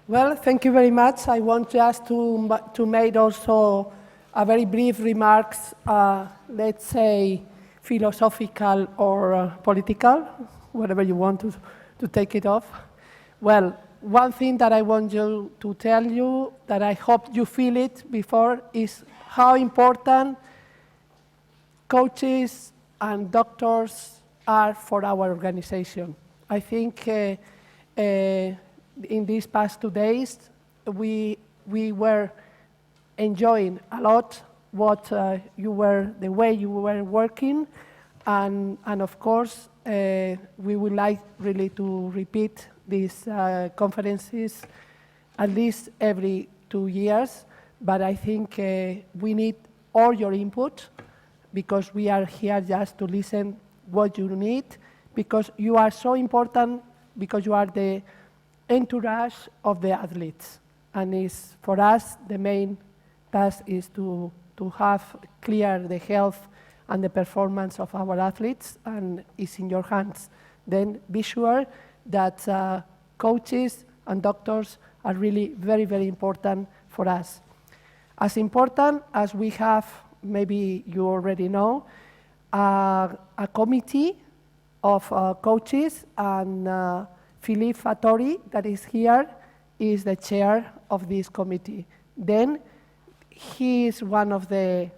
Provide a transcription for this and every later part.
Well, thank you very much. I want just to make also a very brief remarks, let's say philosophical or political, whatever you want to take it off. Well, one thing that I want you to tell you, that I hope you feel it before, is how important coaches and doctors are for our organization. I think in these past 2 days, we were enjoying a lot the way you were working, and of course, we would like really to repeat these conferences at least every 2 years, but I think we need all your input, because we are here just to listen what you need, because you are so important, because you are the entourage of the athletes. And is for us, the main task is to have clear the health and the performance of our athletes, and it's in your hands. Then be sure that coaches and doctors are really very, very important for us. As important as we have, maybe you already know, a committee of coaches, and Philippe Fattori, that is here, is the chair of this committee. Then he is one of the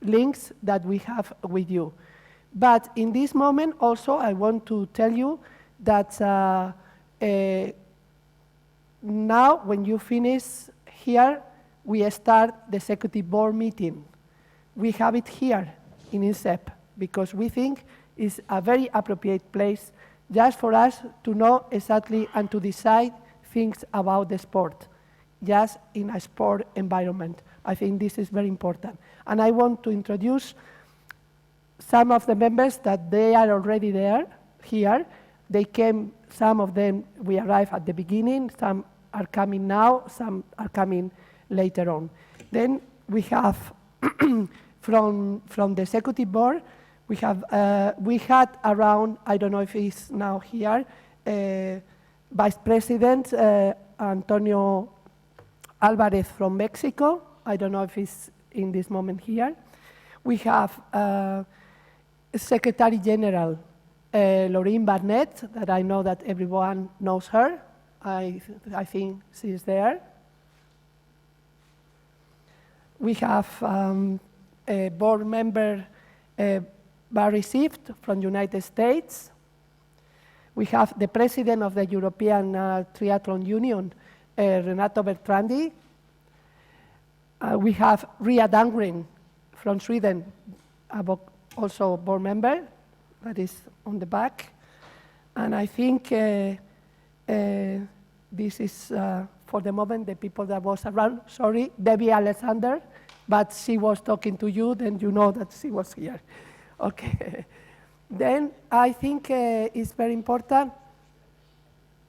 links that we have with you. But in this moment also, I want to tell you that now when you finish here, we start the executive board meeting. We have it here in INSEP, because we think it's a very appropriate place just for us to know exactly and to decide things about the sport, just in a sport environment. I think this is very important. And I want to introduce some of the members that they are already there, here. They came, some of them, we arrived at the beginning, some are coming now, some are coming later on. Then we have, from the executive board, we had around, I don't know if he's now here, Vice President Antonio Alvarez from Mexico. I don't know if he's in this moment here. We have Secretary General Laureen Barnett, that I know that everyone knows her. I think she's there. We have a board member, Barry Sift from United States. We have the president of the European Triathlon Union, Renato Bertrandi. We have Ria Dangren from Sweden, also a board member, that is on the back. And I think this is, for the moment, the people that was around. Sorry, Debbie Alexander, but she was talking to you, then you know that she was here. Okay. Then I think it's very important.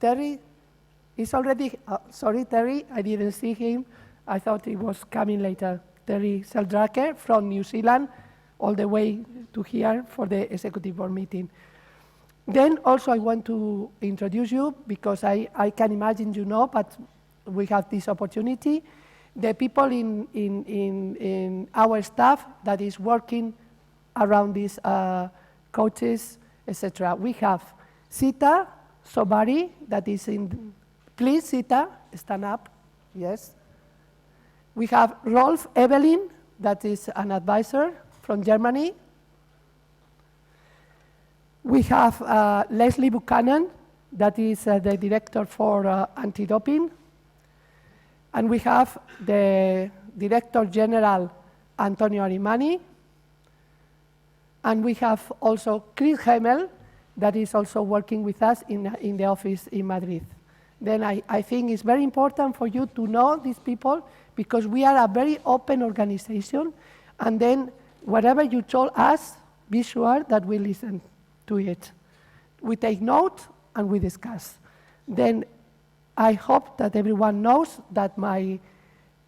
Terry is already, sorry, Terry, I didn't see him. I thought he was coming later. Terry Seldraker from New Zealand, all the way to here for the executive board meeting. Then also I want to introduce you, because I can imagine you know, but we have this opportunity. The people in our staff that is working around these coaches, etc. We have Sita Sobari, that is in, please Sita, stand up, yes. We have Rolf Evelyn, that is an advisor from Germany. We have Leslie Buchanan, that is the director for anti-doping. And we have the Director General, Antonio Arimani. And we have also Chris Hemmel, that is also working with us in the office in Madrid. Then I think it's very important for you to know these people, because we are a very open organization. And then whatever you told us, be sure that we listen to it. We take note and we discuss. Then I hope that everyone knows that my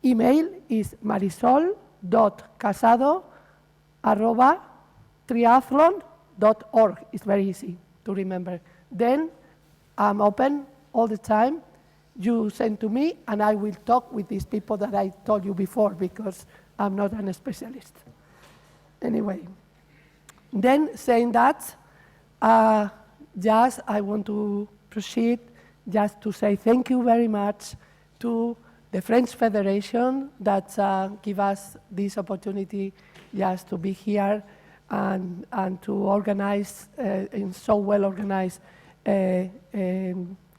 email is marisol.casado@triathlon.org. It's very easy to remember. Then I'm open all the time. You send to me, and I will talk with these people that I told you before, because I'm not a specialist. Anyway, then saying that, just I want to proceed just to say thank you very much to the French Federation that give us this opportunity just to be here and to organize in so well organized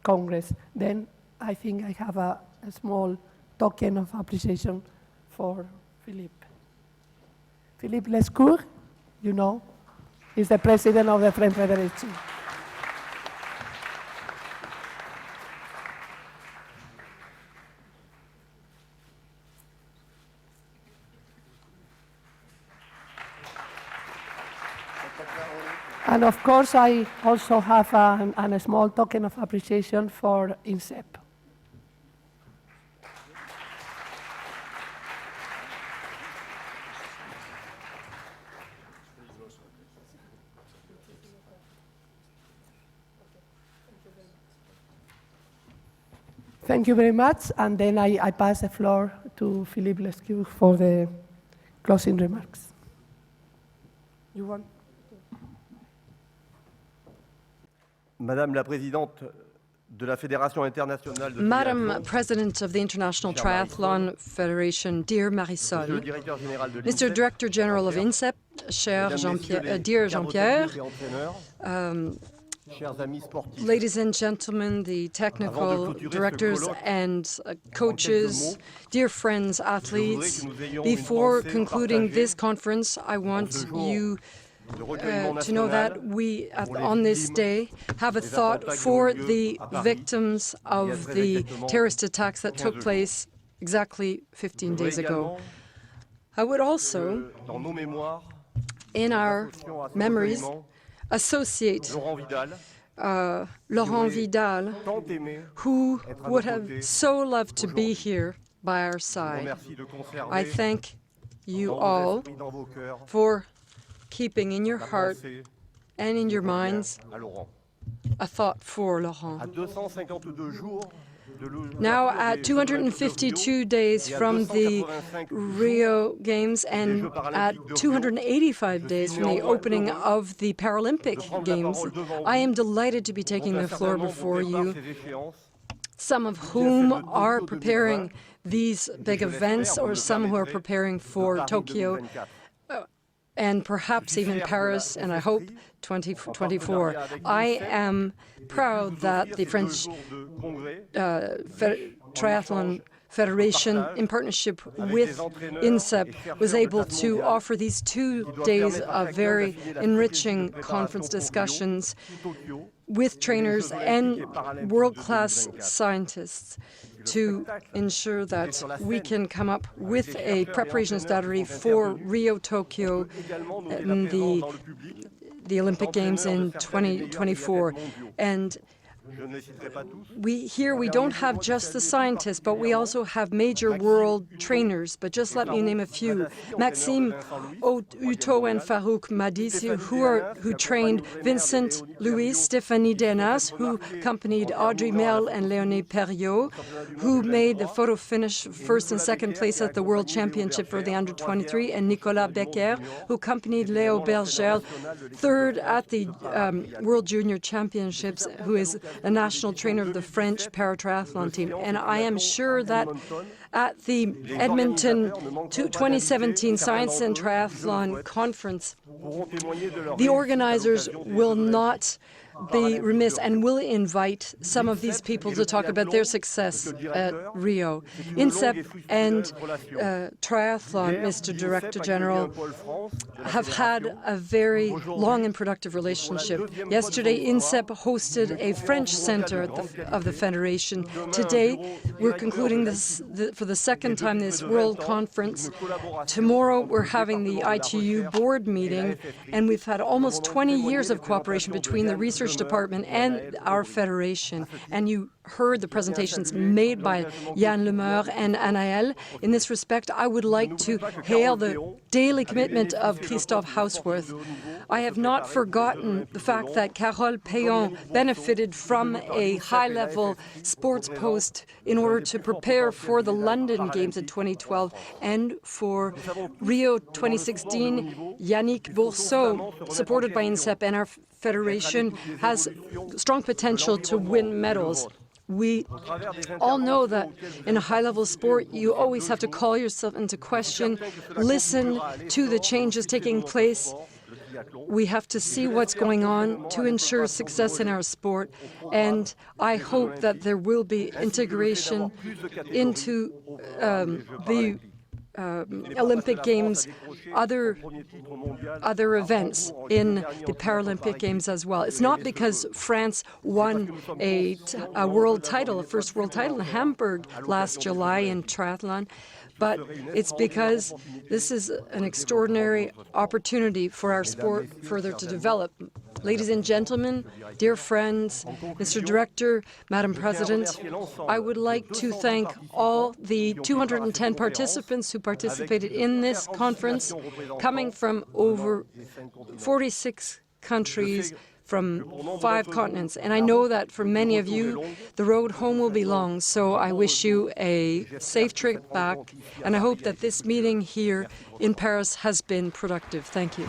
Congress. Then I think I have a small token of appreciation for Philippe. Philippe Lescourt, you know, is the president of the French Federation. And of course, I also have a small token of appreciation for INSEP. Thank you very much, and then I pass the floor to Philippe Lescourt for the closing remarks. You want? Madame la Présidente de la Fédération internationale de Madam President of the International Triathlon Federation, dear Marisol, Mr. Director General of INSEP, dear Jean-Pierre, ladies and gentlemen, the technical directors and coaches, dear friends, athletes, before concluding this conference, I want you to know that we, on this day, have a thought for the victims of the terrorist attacks that took place exactly 15 days ago. I would also, in our memories, associate Laurent Vidal, who would have so loved to be here by our side. I thank you all for keeping in your heart and in your minds a thought for Laurent. Now, at 252 days from the Rio Games and at 285 days from the opening of the Paralympic Games, I am delighted to be taking the floor before you, some of whom are preparing these big events or some who are preparing for Tokyo and perhaps even Paris, and I hope 2024. I am proud that the French Triathlon Federation, in partnership with INSEP, was able to offer these 2 days of very enriching conference discussions with trainers and world-class scientists to ensure that we can come up with a preparation strategy for Rio, Tokyo, and the Olympic Games in 2024. And we don't have just the scientists, but we also have major world trainers. But just let me name a few. Maxime Houteau and Farouk Madisi, who trained Vincent Louis, Stéphanie Denas, who accompanied Audrey Mel and Léonie Perriot, who made the photo finish first and second place at the World Championship for the Under-23, and Nicolas Becker, who accompanied Léo Bergel, third at the World Junior Championships, who is a national trainer of the French paratriathlon team. And I am sure that at the Edmonton 2017 Science and Triathlon Conference, the organizers will not be remiss and will invite some of these people to talk about their success at Rio. INSEP and Triathlon, Mr. Director General, have had a very long and productive relationship. Yesterday, INSEP hosted a French center of the Federation. Today, we're concluding this for the second time this World Conference. Tomorrow, we're having the ITU board meeting, and we've had almost 20 years of cooperation between the research research department and our federation. And you heard the presentations made by Yann Lemeur and Anaël. In this respect, I would like to hail the daily commitment of Christophe Hausworth. I have not forgotten the fact that Carole Payon benefited from a high-level sports post in order to prepare for the London Games in 2012 and for Rio 2016. Yannick Bourseau, supported by INSEP and our federation, has strong potential to win medals. We all know that in a high-level sport, you always have to call yourself into question, listen to the changes taking place. We have to see what's going on to ensure success in our sport, and I hope that there will be integration into the Olympic Games, other events in the Paralympic Games as well. It's not because France won a world title, a first world title in Hamburg last July in triathlon, but it's because this is an extraordinary opportunity for our sport further to develop. Ladies and gentlemen, dear friends, Mr. Director, Madam President, I would like to thank all the 210 participants who participated in this conference, coming from over 46 countries, from 5 continents. And I know that for many of you, the road home will be long, so I wish you a safe trip back, and I hope that this meeting here in Paris has been productive. Thank you.